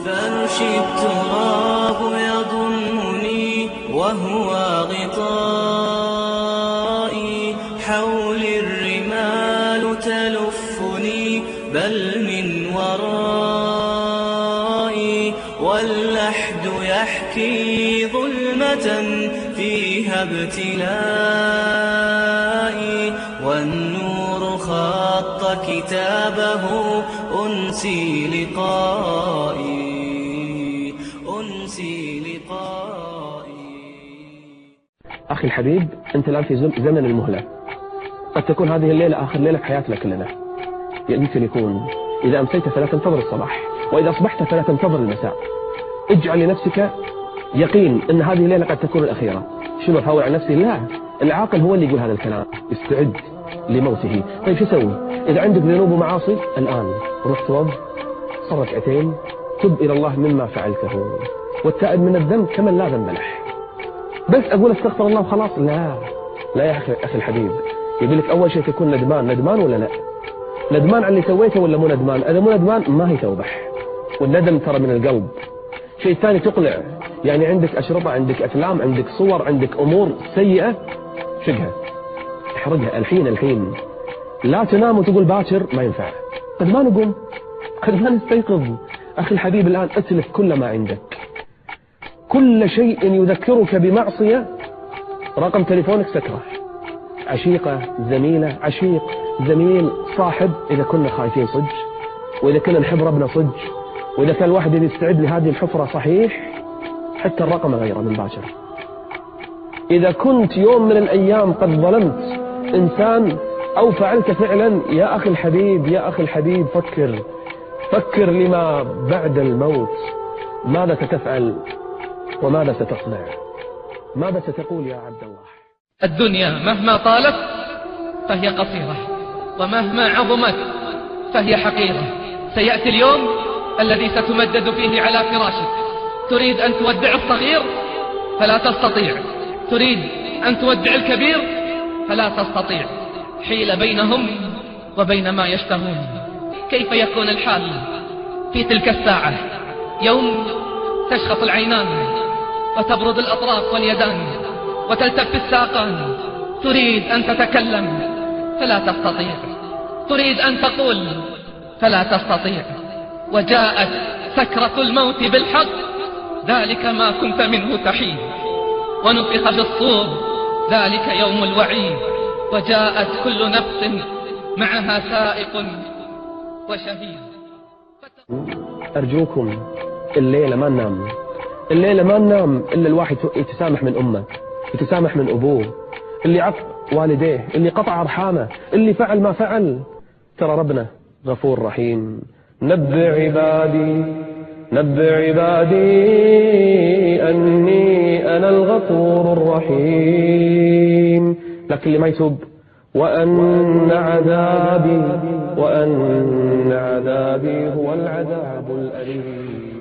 فأمشي التراب يضمني وهو غطائي، حولي الرمال تلفني بل من ورائي، واللحد يحكي ظلمة فيها ابتلائي، والنور خط كتابه أنسي لقائي، أنسي لقائي. أخي الحبيب، أنت الآن في زمن المهلة. قد تكون هذه الليلة آخر ليلة في حياتنا كلنا. يمكن يكون إذا أمسيت فلا تنتظر الصباح، وإذا أصبحت فلا تنتظر المساء. اجعل لنفسك يقين أن هذه الليلة قد تكون الأخيرة. شنو أفاول عن نفسي؟ لا، العاقل هو اللي يقول هذا الكلام. استعد لموته. طيب شو أسوي؟ إذا عندك ذنوب ومعاصي الآن روح توض، صل ركعتين، تب إلى الله مما فعلته، والتائب من الذنب كمن لا ذنب له. بس أقول استغفر الله وخلاص؟ لا لا يا أخي الحبيب، يقول لك أول شيء تكون ندمان ولا لا؟ ندمان على اللي سويته ولا مو ندمان؟ إذا مو ندمان ما هي توبة، والندم ترى من القلب. شيء ثاني تقلع، يعني عندك أشرطة، عندك أفلام، عندك صور، عندك أمور سيئة، شقها احرقها الحين. لا تنام وتقول باكر، ما ينفع. قد ما نقوم، قد ما نستيقظ. أخي الحبيب الآن أتلف كل ما عندك، كل شيء يذكرك بمعصية. رقم تليفونك سكره، عشيقة، زميلة، عشيق، زميل، صاحب، إذا كنا خايفين صج، وإذا كنا نحب ربنا صج، وإذا كان الواحد يستعد لهذه الحفرة صحيح، حتى الرقم غيره من باكر. إذا كنت يوم من الأيام قد ظلمت إنسان أو فعلت فعلا، يا أخي الحبيب، يا أخي الحبيب، فكر لما بعد الموت. ماذا ستفعل وماذا ستصنع؟ ماذا ستقول يا عبد الله؟ الدنيا مهما طالت فهي قصيرة، ومهما عظمت فهي حقيرة. سيأتي اليوم الذي ستمدد فيه على فراشك. تريد أن تودع الصغير فلا تستطيع، تريد أن تودع الكبير فلا تستطيع. حيل بينهم وبين ما يشتهون. كيف يكون الحال في تلك الساعة؟ يوم تشخص العينان وتبرد الأطراف واليدان وتلتف الساقان. تريد أن تتكلم فلا تستطيع، تريد أن تقول فلا تستطيع. وجاءت سكرة الموت بالحق، ذلك ما كنت منه تحيد. ونفخ في الصور، ذلك يوم الوعيد. وجاءت كل نفس معها سائق وشهيد. أرجوكم الليلة ما ننام، الليلة ما ننام إلا الواحد يتسامح من أمه، يتسامح من أبوه، اللي عق والديه، اللي قطع أرحامه، اللي فعل ما فعل. ترى ربنا غفور رحيم. نبئ عبادي أني أنا الغفور الرحيم. لكن اللي ما يتوب، وأن عذابي هو العذاب الأليم.